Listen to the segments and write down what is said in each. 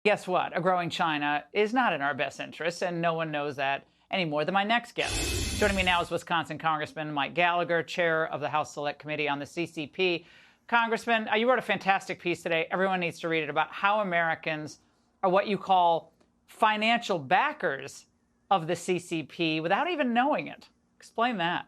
Guess what? A growing China is not in our best interest, and no one knows that any more than my next guest. Joining me now is Wisconsin Congressman Mike Gallagher, chair of the House Select Committee on the CCP. Congressman, you wrote a fantastic piece today. Everyone needs to read it, about how Americans are what you call financial backers of the CCP without even knowing it. Explain that.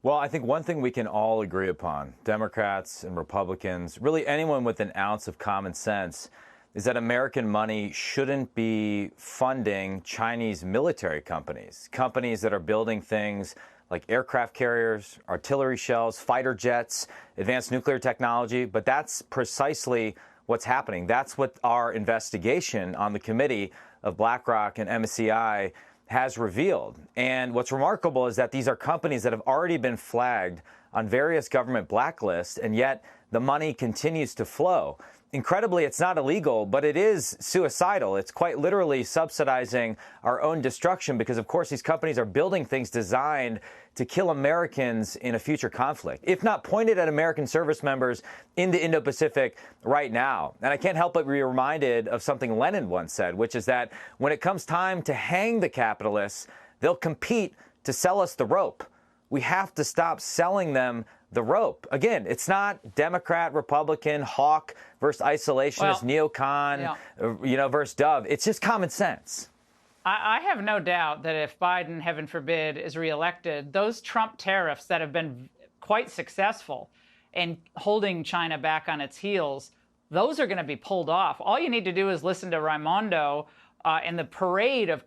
Well, I think one thing we can all agree upon, Democrats and Republicans, really anyone with an ounce of common sense, is that American money shouldn't be funding Chinese military companies, companies that are building things like aircraft carriers, artillery shells, fighter jets, advanced nuclear technology. But that's precisely what's happening. That's what our investigation on the committee of Blackrock and MSCI has revealed. And what's remarkable is that these are companies that have already been flagged on various government blacklists, and yet the money continues to flow. Incredibly, it's not illegal, but it is suicidal. It's quite literally subsidizing our own destruction because, of course, these companies are building things designed to kill Americans in a future conflict, if not pointed at American service members in the Indo-Pacific right now. And I can't help but be reminded of something Lenin once said, which is that when it comes time to hang the capitalists, they'll compete to sell us the rope. We have to stop selling them the rope. Again, it's not Democrat, Republican, hawk versus isolationist, neocon, versus dove. It's just common sense. I have no doubt that if Biden, heaven forbid, is reelected, those Trump tariffs that have been quite successful in holding China back on its heels, those are going to be pulled off. All you need to do is listen to Raimondo and the parade of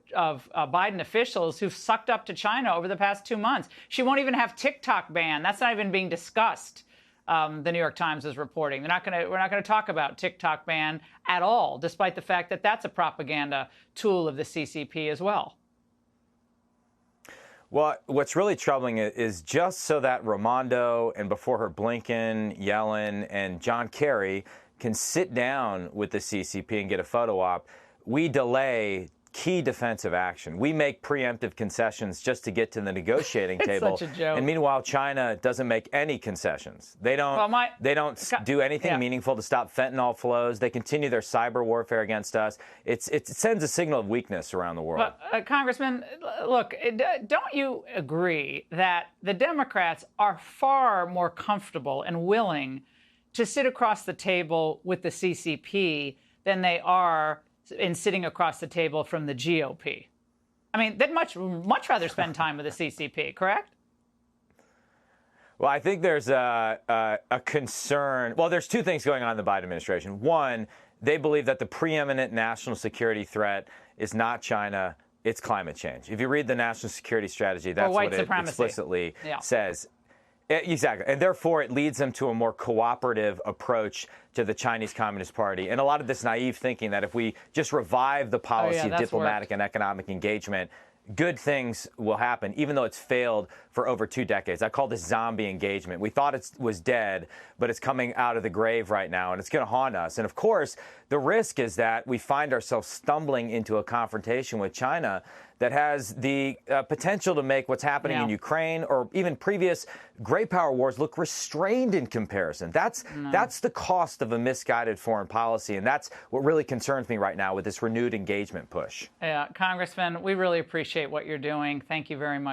Biden officials who've sucked up to China over the past 2 months. She won't even have TikTok ban. That's not even being discussed. The New York Times is reporting. We're not going to talk about TikTok ban at all, despite the fact that that's a propaganda tool of the CCP as well. Well, what's really troubling is just so that Raimondo and before her Blinken, Yellen, and John Kerry can sit down with the CCP and get a photo op, we delay key defensive action. We make preemptive concessions just to get to the negotiating table. Such a joke. And meanwhile, China doesn't make any concessions. They don't do anything meaningful to stop fentanyl flows. They continue their cyber warfare against us. It sends a signal of weakness around the world. But, Congressman, look, don't you agree that the Democrats are far more comfortable and willing to sit across the table with the CCP than they are in sitting across the table from the GOP? I mean, they'd much rather spend time with the CCP, correct? Well, I think there's a concern. Well, there's two things going on in the Biden administration. One, they believe that the preeminent national security threat is not China, it's climate change. If you read the national security strategy, that's what it explicitly says. Exactly. And therefore, it leads them to a more cooperative approach to the Chinese Communist Party. And a lot of this naive thinking that if we just revive the policy of diplomatic and economic engagement, good things will happen, even though it's failed for over 2 decades. I call this zombie engagement. We thought it was dead, but it's coming out of the grave right now, and it's going to haunt us. And of course, the risk is that we find ourselves stumbling into a confrontation with China that has the potential to make what's happening in Ukraine or even previous great power wars look restrained in comparison. That's the cost of a misguided foreign policy, and that's what really concerns me right now with this renewed engagement push. Yeah, Congressman, we really appreciate what you're doing. Thank you very much.